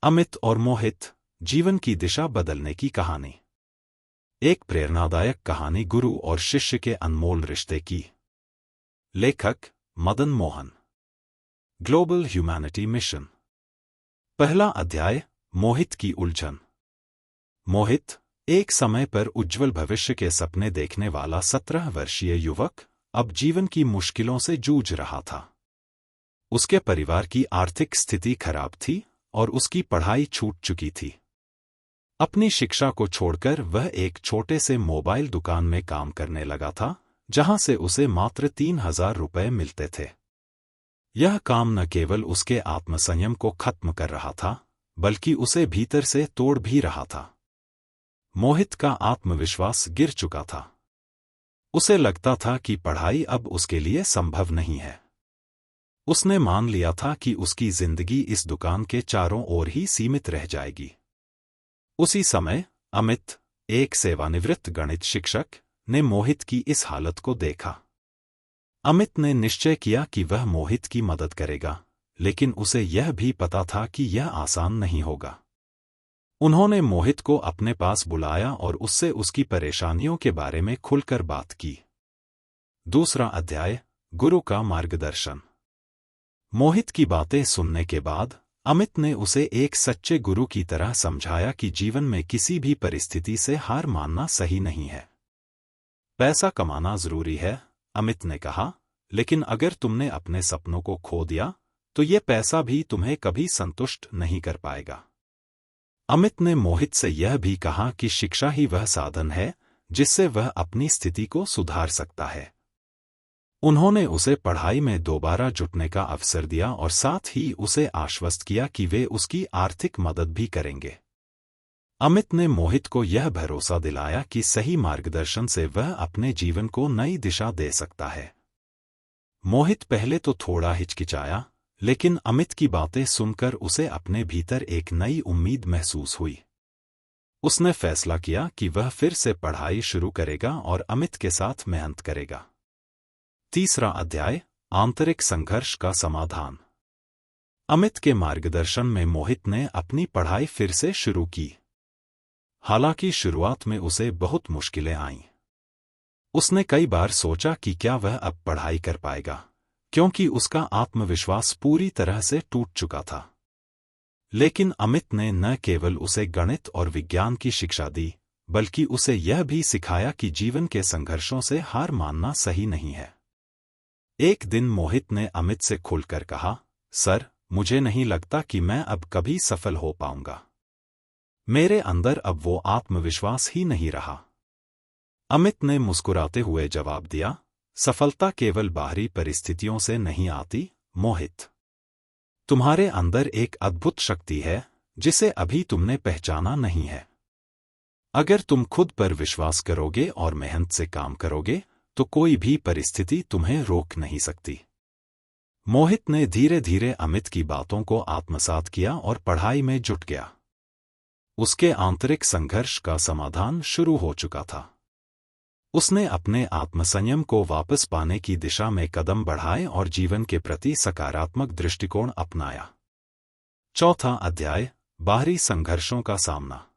अमित और मोहित, जीवन की दिशा बदलने की कहानी। एक प्रेरणादायक कहानी गुरु और शिष्य के अनमोल रिश्ते की। लेखक Madan Mohan. Global humanity mission. पहला अध्याय, मोहित की उलझन। मोहित, एक समय पर उज्ज्वल भविष्य के सपने देखने वाला 17 वर्षीय युवक, अब जीवन की मुश्किलों से जूझ रहा था। उसके परिवार की आर्थिक स्थिति खराब थी और उसकी पढ़ाई छूट चुकी थी। अपनी शिक्षा को छोड़कर वह एक छोटे से मोबाइल दुकान में काम करने लगा था, जहां से उसे मात्र 3,000 रुपये मिलते थे। यह काम न केवल उसके आत्मसंयम को खत्म कर रहा था, बल्कि उसे भीतर से तोड़ भी रहा था। मोहित का आत्मविश्वास गिर चुका था। उसे लगता था कि पढ़ाई अब उसके लिए संभव नहीं है। उसने मान लिया था कि उसकी जिंदगी इस दुकान के चारों ओर ही सीमित रह जाएगी। उसी समय अमित, एक सेवानिवृत्त गणित शिक्षक, ने मोहित की इस हालत को देखा। अमित ने निश्चय किया कि वह मोहित की मदद करेगा, लेकिन उसे यह भी पता था कि यह आसान नहीं होगा। उन्होंने मोहित को अपने पास बुलाया और उससे उसकी परेशानियों के बारे में खुलकर बात की। दूसरा अध्याय, गुरु का मार्गदर्शन। मोहित की बातें सुनने के बाद अमित ने उसे एक सच्चे गुरु की तरह समझाया कि जीवन में किसी भी परिस्थिति से हार मानना सही नहीं है। पैसा कमाना जरूरी है, अमित ने कहा, लेकिन अगर तुमने अपने सपनों को खो दिया, तो ये पैसा भी तुम्हें कभी संतुष्ट नहीं कर पाएगा। अमित ने मोहित से यह भी कहा कि शिक्षा ही वह साधन है जिससे वह अपनी स्थिति को सुधार सकता है। उन्होंने उसे पढ़ाई में दोबारा जुटने का अवसर दिया और साथ ही उसे आश्वस्त किया कि वे उसकी आर्थिक मदद भी करेंगे। अमित ने मोहित को यह भरोसा दिलाया कि सही मार्गदर्शन से वह अपने जीवन को नई दिशा दे सकता है। मोहित पहले तो थोड़ा हिचकिचाया, लेकिन अमित की बातें सुनकर उसे अपने भीतर एक नई उम्मीद महसूस हुई। उसने फैसला किया कि वह फिर से पढ़ाई शुरू करेगा और अमित के साथ मेहनत करेगा। तीसरा अध्याय, आंतरिक संघर्ष का समाधान। अमित के मार्गदर्शन में मोहित ने अपनी पढ़ाई फिर से शुरू की। हालांकि शुरुआत में उसे बहुत मुश्किलें आईं। उसने कई बार सोचा कि क्या वह अब पढ़ाई कर पाएगा, क्योंकि उसका आत्मविश्वास पूरी तरह से टूट चुका था। लेकिन अमित ने न केवल उसे गणित और विज्ञान की शिक्षा दी, बल्कि उसे यह भी सिखाया कि जीवन के संघर्षों से हार मानना सही नहीं है। एक दिन मोहित ने अमित से खुलकर कहा, सर, मुझे नहीं लगता कि मैं अब कभी सफल हो पाऊंगा। मेरे अंदर अब वो आत्मविश्वास ही नहीं रहा। अमित ने मुस्कुराते हुए जवाब दिया, सफलता केवल बाहरी परिस्थितियों से नहीं आती, मोहित। तुम्हारे अंदर एक अद्भुत शक्ति है, जिसे अभी तुमने पहचाना नहीं है। अगर तुम खुद पर विश्वास करोगे और मेहनत से काम करोगे, तो कोई भी परिस्थिति तुम्हें रोक नहीं सकती। मोहित ने धीरे धीरे अमित की बातों को आत्मसात किया और पढ़ाई में जुट गया। उसके आंतरिक संघर्ष का समाधान शुरू हो चुका था। उसने अपने आत्मसंयम को वापस पाने की दिशा में कदम बढ़ाए और जीवन के प्रति सकारात्मक दृष्टिकोण अपनाया। चौथा अध्याय, बाहरी संघर्षों का सामना।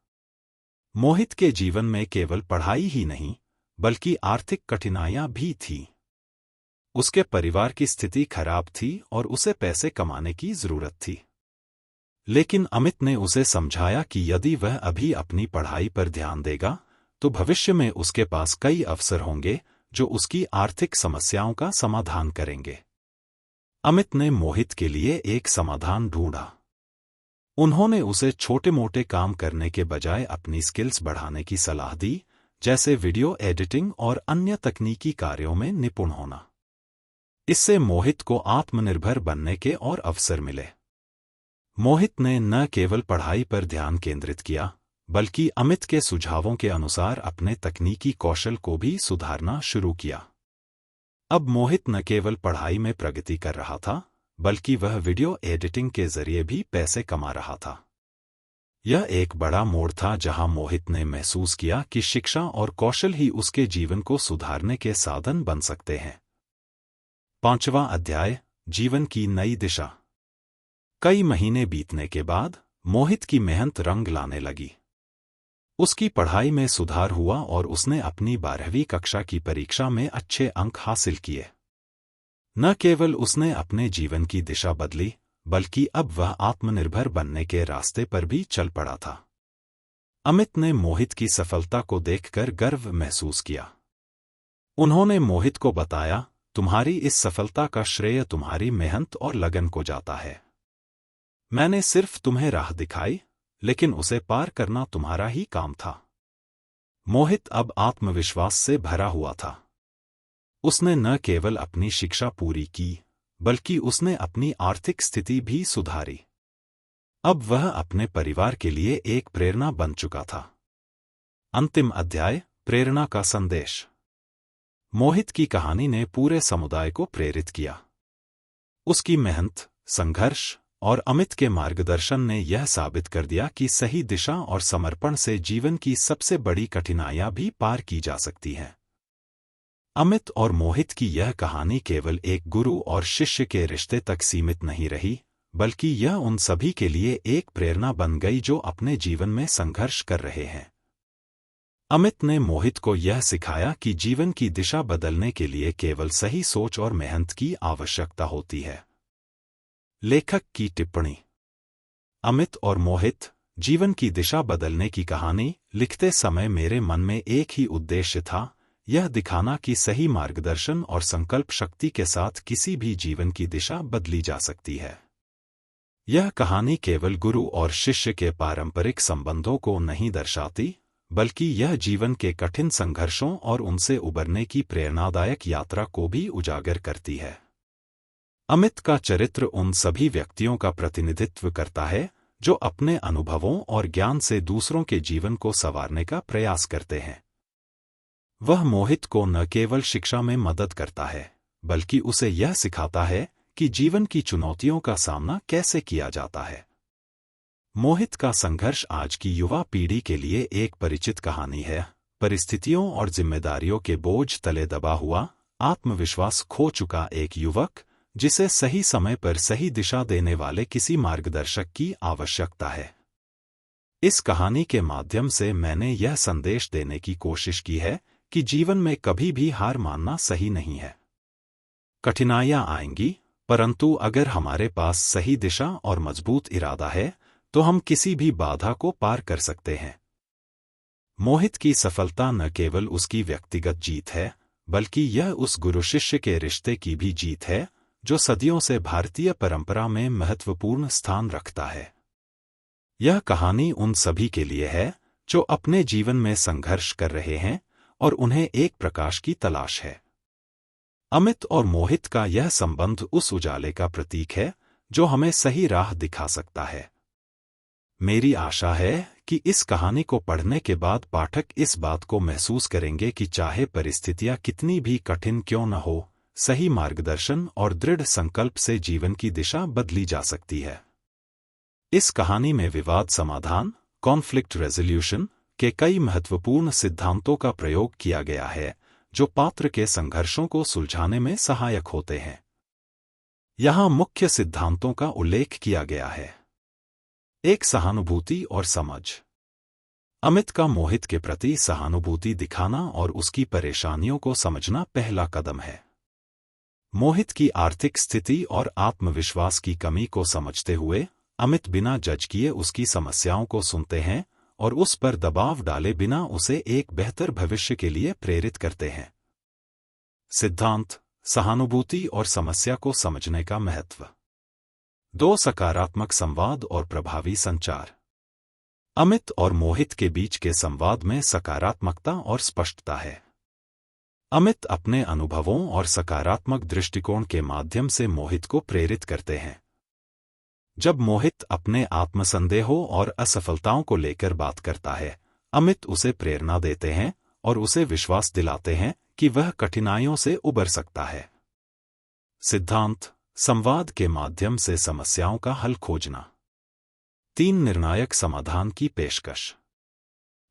मोहित के जीवन में केवल पढ़ाई ही नहीं, बल्कि आर्थिक कठिनाइयां भी थीं। उसके परिवार की स्थिति खराब थी और उसे पैसे कमाने की जरूरत थी। लेकिन अमित ने उसे समझाया कि यदि वह अभी अपनी पढ़ाई पर ध्यान देगा, तो भविष्य में उसके पास कई अवसर होंगे जो उसकी आर्थिक समस्याओं का समाधान करेंगे। अमित ने मोहित के लिए एक समाधान ढूंढा। उन्होंने उसे छोटे-मोटे काम करने के बजाय अपनी स्किल्स बढ़ाने की सलाह दी, जैसे वीडियो एडिटिंग और अन्य तकनीकी कार्यों में निपुण होना। इससे मोहित को आत्मनिर्भर बनने के और अवसर मिले। मोहित ने न केवल पढ़ाई पर ध्यान केंद्रित किया, बल्कि अमित के सुझावों के अनुसार अपने तकनीकी कौशल को भी सुधारना शुरू किया। अब मोहित न केवल पढ़ाई में प्रगति कर रहा था, बल्कि वह वीडियो एडिटिंग के जरिए भी पैसे कमा रहा था। यह एक बड़ा मोड़ था जहां मोहित ने महसूस किया कि शिक्षा और कौशल ही उसके जीवन को सुधारने के साधन बन सकते हैं। पांचवा अध्याय, जीवन की नई दिशा। कई महीने बीतने के बाद मोहित की मेहनत रंग लाने लगी। उसकी पढ़ाई में सुधार हुआ और उसने अपनी 12वीं कक्षा की परीक्षा में अच्छे अंक हासिल किए। न केवल उसने अपने जीवन की दिशा बदली, बल्कि अब वह आत्मनिर्भर बनने के रास्ते पर भी चल पड़ा था। अमित ने मोहित की सफलता को देखकर गर्व महसूस किया। उन्होंने मोहित को बताया, तुम्हारी इस सफलता का श्रेय तुम्हारी मेहनत और लगन को जाता है। मैंने सिर्फ तुम्हें राह दिखाई, लेकिन उसे पार करना तुम्हारा ही काम था। मोहित अब आत्मविश्वास से भरा हुआ था। उसने न केवल अपनी शिक्षा पूरी की, बल्कि उसने अपनी आर्थिक स्थिति भी सुधारी। अब वह अपने परिवार के लिए एक प्रेरणा बन चुका था। अंतिम अध्याय, प्रेरणा का संदेश। मोहित की कहानी ने पूरे समुदाय को प्रेरित किया। उसकी मेहनत, संघर्ष और अमित के मार्गदर्शन ने यह साबित कर दिया कि सही दिशा और समर्पण से जीवन की सबसे बड़ी कठिनाइयां भी पार की जा सकती हैं। अमित और मोहित की यह कहानी केवल एक गुरु और शिष्य के रिश्ते तक सीमित नहीं रही, बल्कि यह उन सभी के लिए एक प्रेरणा बन गई जो अपने जीवन में संघर्ष कर रहे हैं। अमित ने मोहित को यह सिखाया कि जीवन की दिशा बदलने के लिए केवल सही सोच और मेहनत की आवश्यकता होती है। लेखक की टिप्पणी। अमित और मोहित, जीवन की दिशा बदलने की कहानी लिखते समय मेरे मन में एक ही उद्देश्य था, यह दिखाना कि सही मार्गदर्शन और संकल्प शक्ति के साथ किसी भी जीवन की दिशा बदली जा सकती है। यह कहानी केवल गुरु और शिष्य के पारंपरिक संबंधों को नहीं दर्शाती, बल्कि यह जीवन के कठिन संघर्षों और उनसे उबरने की प्रेरणादायक यात्रा को भी उजागर करती है। अमित का चरित्र उन सभी व्यक्तियों का प्रतिनिधित्व करता है जो अपने अनुभवों और ज्ञान से दूसरों के जीवन को संवारने का प्रयास करते हैं। वह मोहित को न केवल शिक्षा में मदद करता है, बल्कि उसे यह सिखाता है कि जीवन की चुनौतियों का सामना कैसे किया जाता है। मोहित का संघर्ष आज की युवा पीढ़ी के लिए एक परिचित कहानी है। परिस्थितियों और जिम्मेदारियों के बोझ तले दबा हुआ, आत्मविश्वास खो चुका एक युवक, जिसे सही समय पर सही दिशा देने वाले किसी मार्गदर्शक की आवश्यकता है। इस कहानी के माध्यम से मैंने यह संदेश देने की कोशिश की है कि जीवन में कभी भी हार मानना सही नहीं है। कठिनाइयां आएंगी, परंतु अगर हमारे पास सही दिशा और मजबूत इरादा है, तो हम किसी भी बाधा को पार कर सकते हैं। मोहित की सफलता न केवल उसकी व्यक्तिगत जीत है, बल्कि यह उस गुरु शिष्य के रिश्ते की भी जीत है, जो सदियों से भारतीय परंपरा में महत्वपूर्ण स्थान रखता है। यह कहानी उन सभी के लिए है जो अपने जीवन में संघर्ष कर रहे हैं और उन्हें एक प्रकाश की तलाश है। अमित और मोहित का यह संबंध उस उजाले का प्रतीक है जो हमें सही राह दिखा सकता है। मेरी आशा है कि इस कहानी को पढ़ने के बाद पाठक इस बात को महसूस करेंगे कि चाहे परिस्थितियां कितनी भी कठिन क्यों न हो, सही मार्गदर्शन और दृढ़ संकल्प से जीवन की दिशा बदली जा सकती है। इस कहानी में विवाद समाधान, कॉन्फ्लिक्ट रेजोल्यूशन के कई महत्वपूर्ण सिद्धांतों का प्रयोग किया गया है, जो पात्र के संघर्षों को सुलझाने में सहायक होते हैं। यहाँ मुख्य सिद्धांतों का उल्लेख किया गया है। 1. सहानुभूति और समझ। अमित का मोहित के प्रति सहानुभूति दिखाना और उसकी परेशानियों को समझना पहला कदम है। मोहित की आर्थिक स्थिति और आत्मविश्वास की कमी को समझते हुए अमित बिना जज किए उसकी समस्याओं को सुनते हैं और उस पर दबाव डाले बिना उसे एक बेहतर भविष्य के लिए प्रेरित करते हैं। सिद्धांत: सहानुभूति और समस्या को समझने का महत्व। 2. सकारात्मक संवाद और प्रभावी संचार। अमित और मोहित के बीच के संवाद में सकारात्मकता और स्पष्टता है। अमित अपने अनुभवों और सकारात्मक दृष्टिकोण के माध्यम से मोहित को प्रेरित करते हैं। जब मोहित अपने आत्मसंदेहों और असफलताओं को लेकर बात करता है, अमित उसे प्रेरणा देते हैं और उसे विश्वास दिलाते हैं कि वह कठिनाइयों से उबर सकता है। सिद्धांत: संवाद के माध्यम से समस्याओं का हल खोजना। 3. निर्णायक समाधान की पेशकश।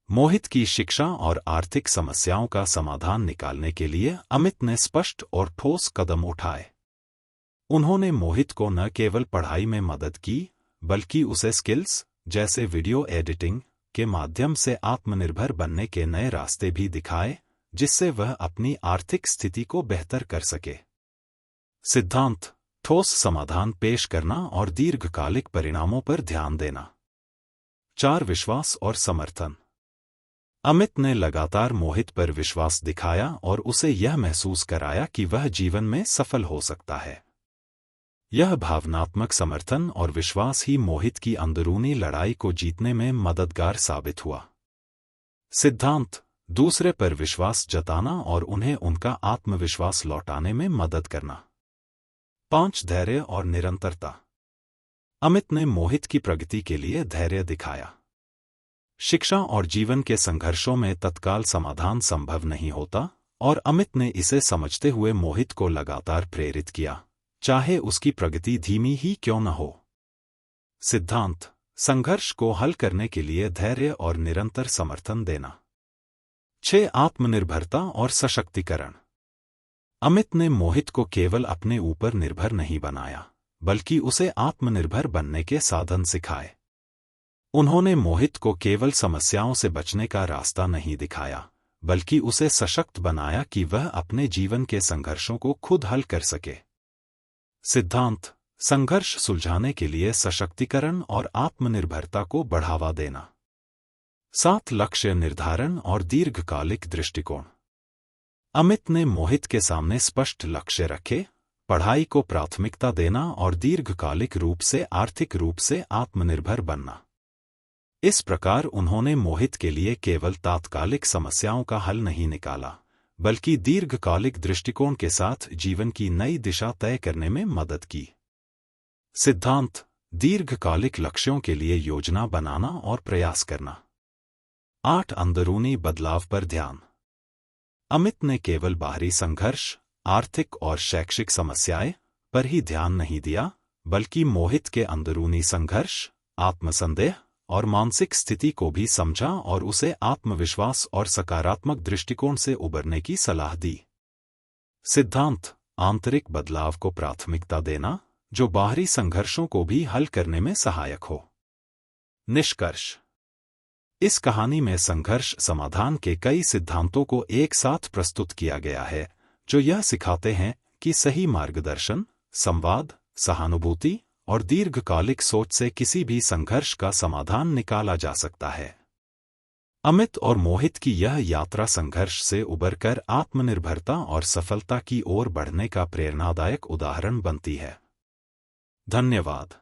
मोहित की शिक्षा और आर्थिक समस्याओं का समाधान निकालने के लिए अमित ने स्पष्ट और ठोस कदम उठाए। उन्होंने मोहित को न केवल पढ़ाई में मदद की, बल्कि उसे स्किल्स, जैसे वीडियो एडिटिंग के माध्यम से आत्मनिर्भर बनने के नए रास्ते भी दिखाए, जिससे वह अपनी आर्थिक स्थिति को बेहतर कर सके। सिद्धांत: ठोस समाधान पेश करना और दीर्घकालिक परिणामों पर ध्यान देना। 4. विश्वास और समर्थन। अमित ने लगातार मोहित पर विश्वास दिखाया और उसे यह महसूस कराया कि वह जीवन में सफल हो सकता है। यह भावनात्मक समर्थन और विश्वास ही मोहित की अंदरूनी लड़ाई को जीतने में मददगार साबित हुआ। सिद्धांत: दूसरे पर विश्वास जताना और उन्हें उनका आत्मविश्वास लौटाने में मदद करना। 5. धैर्य और निरंतरता। अमित ने मोहित की प्रगति के लिए धैर्य दिखाया। शिक्षा और जीवन के संघर्षों में तत्काल समाधान संभव नहीं होता, और अमित ने इसे समझते हुए मोहित को लगातार प्रेरित किया, चाहे उसकी प्रगति धीमी ही क्यों न हो। सिद्धांत: संघर्ष को हल करने के लिए धैर्य और निरंतर समर्थन देना। 6. आत्मनिर्भरता और सशक्तिकरण। अमित ने मोहित को केवल अपने ऊपर निर्भर नहीं बनाया, बल्कि उसे आत्मनिर्भर बनने के साधन सिखाए। उन्होंने मोहित को केवल समस्याओं से बचने का रास्ता नहीं दिखाया, बल्कि उसे सशक्त बनाया कि वह अपने जीवन के संघर्षों को खुद हल कर सके। सिद्धांत: संघर्ष सुलझाने के लिए सशक्तिकरण और आत्मनिर्भरता को बढ़ावा देना। 7. लक्ष्य निर्धारण और दीर्घकालिक दृष्टिकोण। अमित ने मोहित के सामने स्पष्ट लक्ष्य रखे, पढ़ाई को प्राथमिकता देना और दीर्घकालिक रूप से आर्थिक रूप से आत्मनिर्भर बनना। इस प्रकार उन्होंने मोहित के लिए केवल तात्कालिक समस्याओं का हल नहीं निकाला, बल्कि दीर्घकालिक दृष्टिकोण के साथ जीवन की नई दिशा तय करने में मदद की। सिद्धांत: दीर्घकालिक लक्ष्यों के लिए योजना बनाना और प्रयास करना। 8. अंदरूनी बदलाव पर ध्यान। अमित ने केवल बाहरी संघर्ष, आर्थिक और शैक्षिक समस्याएं पर ही ध्यान नहीं दिया, बल्कि मोहित के अंदरूनी संघर्ष, आत्मसंदेह और मानसिक स्थिति को भी समझा और उसे आत्मविश्वास और सकारात्मक दृष्टिकोण से उबरने की सलाह दी। सिद्धांत: आंतरिक बदलाव को प्राथमिकता देना, जो बाहरी संघर्षों को भी हल करने में सहायक हो। निष्कर्ष: इस कहानी में संघर्ष समाधान के कई सिद्धांतों को एक साथ प्रस्तुत किया गया है, जो यह सिखाते हैं कि सही मार्गदर्शन, संवाद, सहानुभूति और दीर्घकालिक सोच से किसी भी संघर्ष का समाधान निकाला जा सकता है। अमित और मोहित की यह यात्रा संघर्ष से उबरकर आत्मनिर्भरता और सफलता की ओर बढ़ने का प्रेरणादायक उदाहरण बनती है। धन्यवाद।